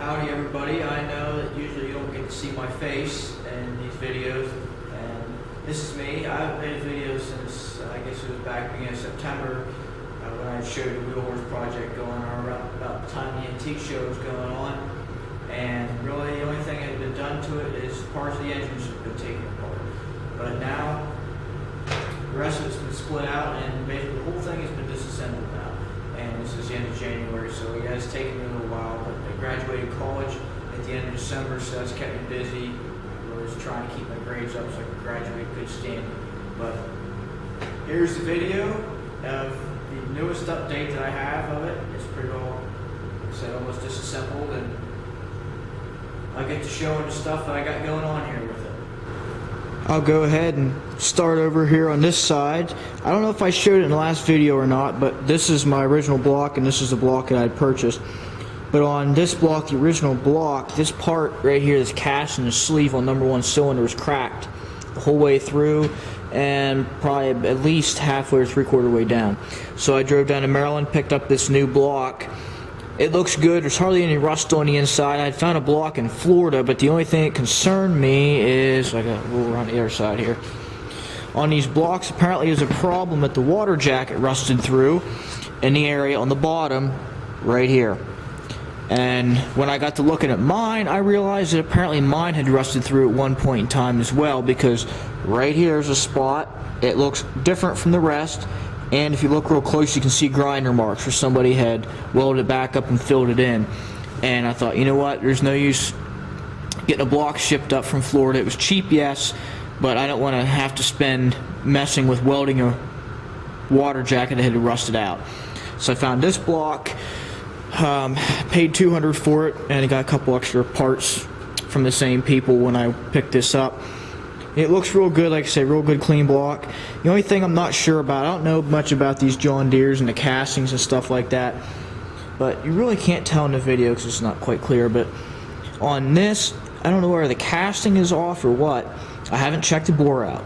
Howdy everybody. I know that usually you don't get to see my face in these videos, and this is me. I've made videos since I guess it was back beginning of September when I showed the Wheel Horse project going on around about the time the antique show was going on. And really the only thing that had been done to it is parts of the engines have been taken apart. But now the rest of it's been split out and basically the whole thing has been disassembled now. And this is the end of January, so it has taken me a little while, but I graduated college at the end of December, so that's kept me busy. I was trying to keep my grades up so I could graduate good standing. But here's the video of the newest update that I have of it. It's pretty well, like I said, almost disassembled, and I'll get to showing the stuff that I got going on here with it. I'll go ahead and start over here on this side. I don't know if I showed it in the last video or not, but this is my original block and this is the block that I purchased. But on this block, the original block, this part right here, this casting, the sleeve on number 1 cylinder is cracked the whole way through and probably at least halfway or 3/4 way down. So I drove down to Maryland, picked up this new block. It looks good. There's hardly any rust on the inside. I found a block in Florida, but the only thing that concerned me is, I got roll around the other side here. On these blocks, apparently there's a problem that the water jacket rusted through in the area on the bottom right here. And when I got to looking at mine, I realized that apparently mine had rusted through at one point in time as well, because right here is a spot. It looks different from the rest. And if you look real close, you can see grinder marks where somebody had welded it back up and filled it in. And I thought, you know what, there's no use getting a block shipped up from Florida. It was cheap, yes, but I don't want to have to spend messing with welding a water jacket that had rusted out. So I found this block, paid $200 for it, and I got a couple extra parts from the same people when I picked this up. It looks real good, like I say, real good clean block. The only thing I'm not sure about, I don't know much about these John Deeres and the castings and stuff like that, but you really can't tell in the video because it's not quite clear, but on this, I don't know whether the casting is off or what. I haven't checked the bore out,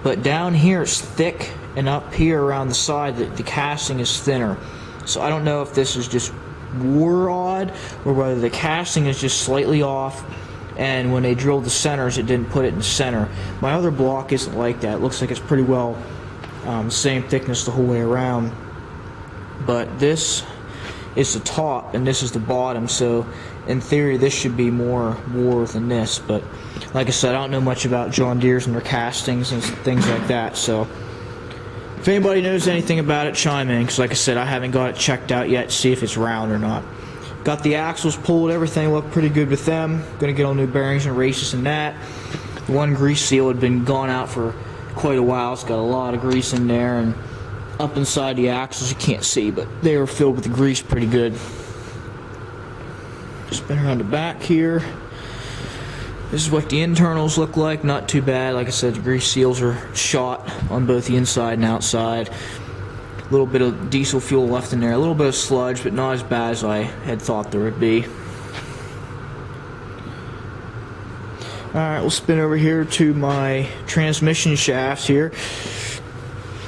but down here it's thick, and up here around the side the casting is thinner. So I don't know if this is just war odd or whether the casting is just slightly off, and when they drilled the centers it didn't put it in the center. My other block isn't like that. It looks like it's pretty well same thickness the whole way around, but this is the top and this is the bottom, so in theory this should be more war than this. But like I said, I don't know much about John Deere's and their castings and things like that, so if anybody knows anything about it, chime in, because like I said, I haven't got it checked out yet to see if it's round or not. Got the axles pulled, everything looked pretty good with them. Gonna get all new bearings and races and that. The one grease seal had been gone out for quite a while. It's got a lot of grease in there, and up inside the axles you can't see, but they were filled with the grease pretty good. Spin around the back here. This is what the internals look like. Not too bad. Like I said, the grease seals are shot on both the inside and outside. A little bit of diesel fuel left in there, a little bit of sludge, but not as bad as I had thought there would be. Alright, we'll spin over here to my transmission shafts here.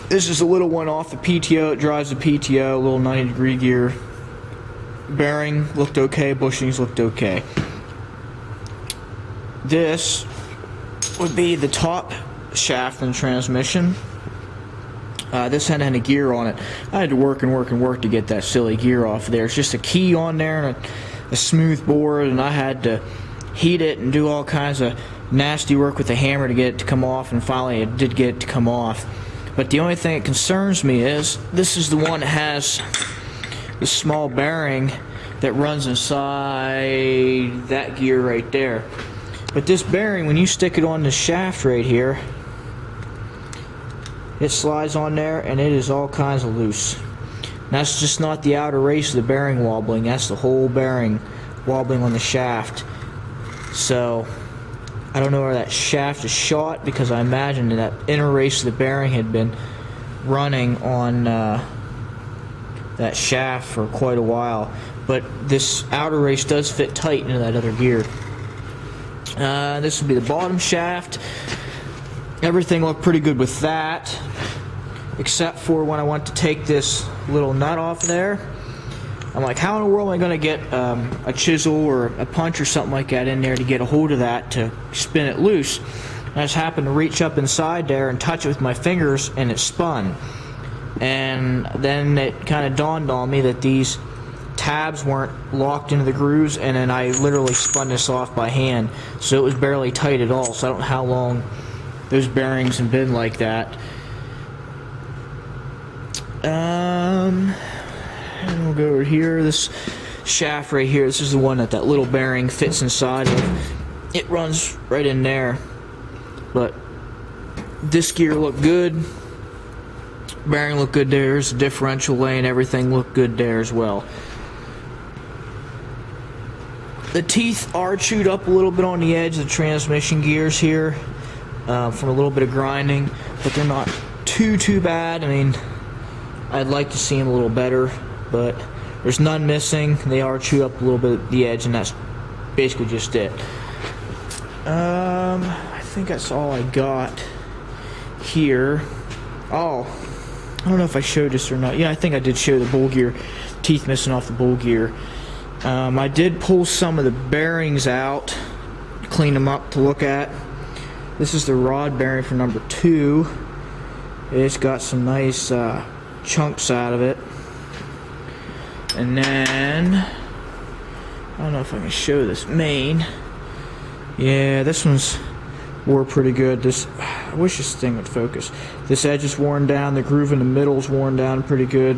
This is a little one off the PTO. It drives the PTO, a little 90-degree gear. Bearing looked okay, bushings looked okay. This would be the top shaft in the transmission. This had a gear on it. I had to work and work and work to get that silly gear off there. It's just a key on there and a smooth board, and I had to heat it and do all kinds of nasty work with the hammer to get it to come off, and finally it did get it to come off. But the only thing that concerns me is this is the one that has the small bearing that runs inside that gear right there. But this bearing, when you stick it on the shaft right here, it slides on there and it is all kinds of loose. And that's just not the outer race of the bearing wobbling, that's the whole bearing wobbling on the shaft. So I don't know where that shaft is shot, because I imagine that inner race of the bearing had been running on that shaft for quite a while. But this outer race does fit tight into that other gear. This would be the bottom shaft. Everything looked pretty good with that, except for when I went to take this little nut off there. I'm like, how in the world am I going to get a chisel or a punch or something like that in there to get a hold of that to spin it loose? And I just happened to reach up inside there and touch it with my fingers, and it spun. And then it kind of dawned on me that these tabs weren't locked into the grooves, and then I literally spun this off by hand, so it was barely tight at all. So I don't know how long those bearings have been like that. And we'll go over here. This shaft right here, this is the one that little bearing fits inside of. It runs right in there. But this gear looked good. Bearing looked good there. There's the differential laying, everything looked good there as well. The teeth are chewed up a little bit on the edge of the transmission gears here from a little bit of grinding, but they're not too bad. I mean, I'd like to see them a little better, but there's none missing. They are chewed up a little bit at the edge, and that's basically just it. I think that's all I got here. Oh, I don't know if I showed this or not. Yeah, I think I did show the bowl gear, teeth missing off the bowl gear. I did pull some of the bearings out, clean them up to look at. This is the rod bearing for number 2. It's got some nice chunks out of it. And then, I don't know if I can show this main. Yeah, this one's wore pretty good. I wish this thing would focus. This edge is worn down, the groove in the middle is worn down pretty good.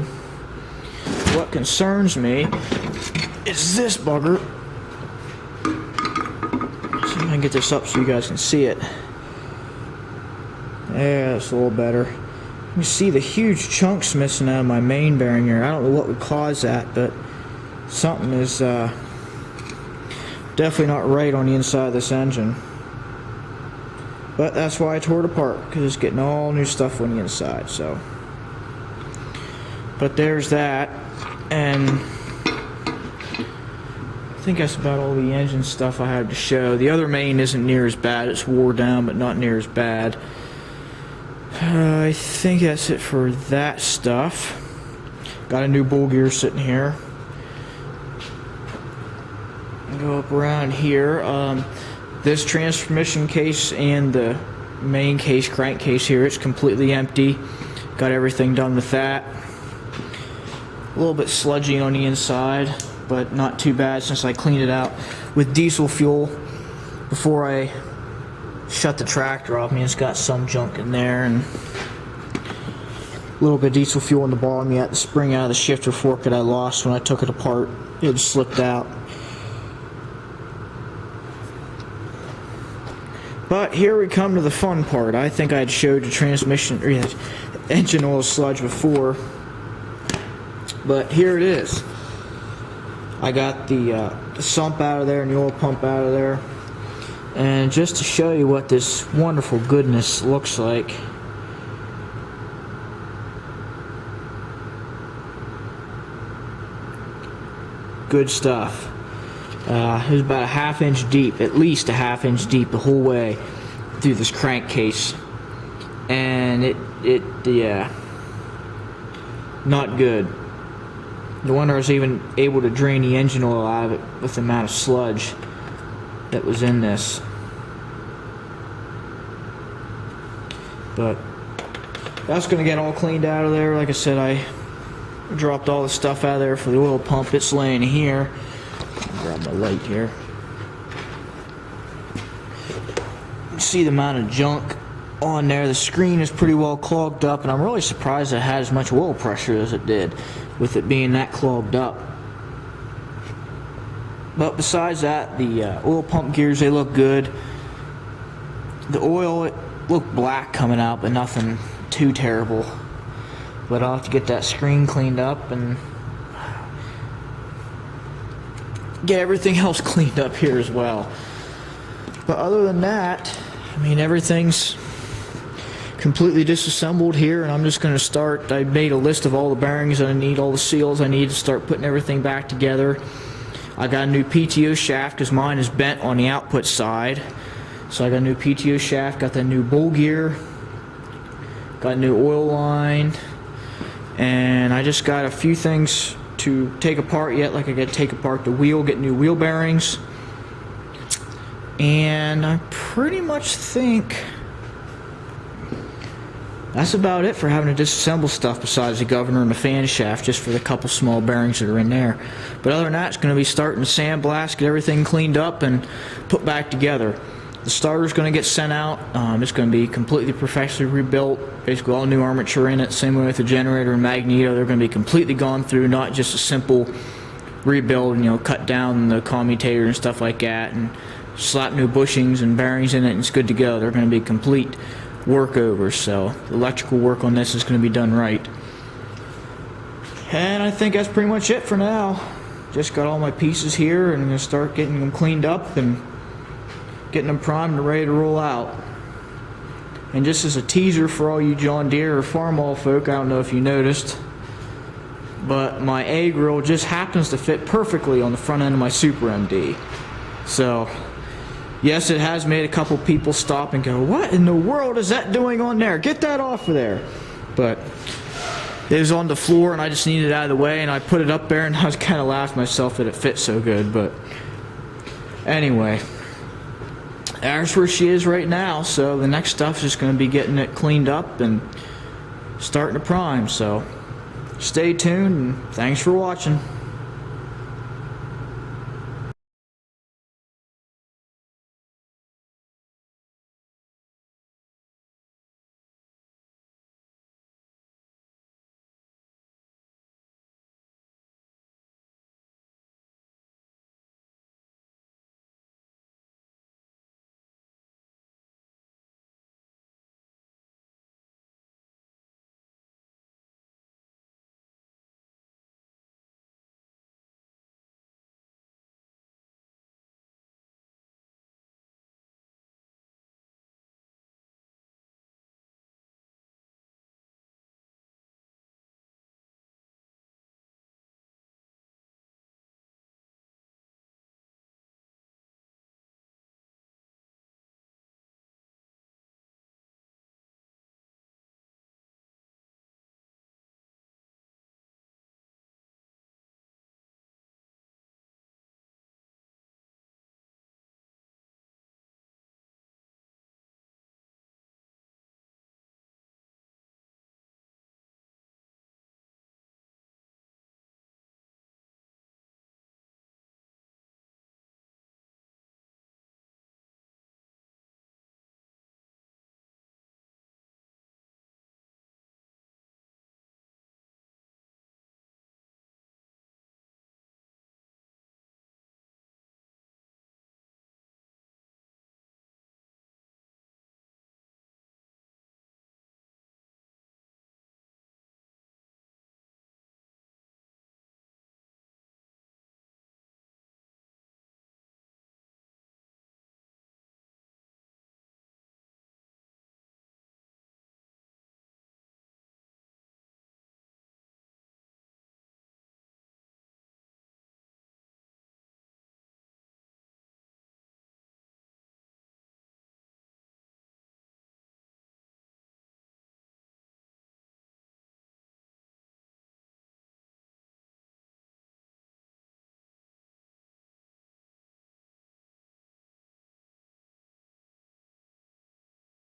What concerns me is this bugger. See if I can get this up so you guys can see it. Yeah, that's a little better. You see the huge chunks missing out of my main bearing here. I don't know what would cause that, but something is definitely not right on the inside of this engine. But that's why I tore it apart, because it's getting all new stuff on the inside. So, but there's that, and I think that's about all the engine stuff I have to show. The other main isn't near as bad. It's wore down, but not near as bad. I think that's it for that stuff. Got a new bowl gear sitting here. Go up around here. This transmission case and the main case, crankcase here, it's completely empty. Got everything done with that. A little bit sludgy on the inside, but not too bad since I cleaned it out with diesel fuel before I shut the tractor off. I mean, it's got some junk in there, and a little bit of diesel fuel in the bottom. You had the spring out of the shifter fork that I lost when I took it apart. It had slipped out. But here we come to the fun part. I think I had showed the transmission or engine oil sludge before, but here it is. I got the sump out of there and the oil pump out of there. And just to show you what this wonderful goodness looks like, good stuff. It was about a ½ inch deep, at least a ½ inch deep the whole way through this crankcase, and yeah, not good. No wonder I was even able to drain the engine oil out of it with the amount of sludge that was in this. But that's going to get all cleaned out of there. Like I said, I dropped all the stuff out of there for the oil pump. It's laying here. Grab my light here. You see the amount of junk on there. The screen is pretty well clogged up, and I'm really surprised it had as much oil pressure as it did, with it being that clogged up. But besides that, the oil pump gears, they look good. The oil, it looked black coming out, but nothing too terrible. But I'll have to get that screen cleaned up and get everything else cleaned up here as well. But other than that, I mean, everything's completely disassembled here, and I'm just going to start. I made a list of all the bearings that I need, all the seals I need to start putting everything back together. I got a new PTO shaft because mine is bent on the output side. So I got a new PTO shaft, got the new bowl gear, got a new oil line, and I just got a few things to take apart yet. Like I got to take apart the wheel, get new wheel bearings, and I pretty much think that's about it for having to disassemble stuff besides the governor and the fan shaft, just for the couple small bearings that are in there. But other than that, it's going to be starting to sandblast, get everything cleaned up and put back together. The starter's going to get sent out. It's going to be completely professionally rebuilt, basically all new armature in it. Same way with the generator and magneto, they're going to be completely gone through, not just a simple rebuild, you know, cut down the commutator and stuff like that and slap new bushings and bearings in it and it's good to go. They're going to be complete workovers, so the electrical work on this is going to be done right. And I think that's pretty much it for now. Just got all my pieces here and I'm going to start getting them cleaned up and getting them primed and ready to roll out. And just as a teaser for all you John Deere or Farmall folk, I don't know if you noticed, but my A grill just happens to fit perfectly on the front end of my Super MD. So yes, it has made a couple people stop and go, what in the world is that doing on there? Get that off of there. But it was on the floor and I just needed it out of the way and I put it up there and I was kind of laughing myself that it fit so good. But anyway, there's where she is right now. So the next stuff is just going to be getting it cleaned up and starting to prime. So stay tuned and thanks for watching.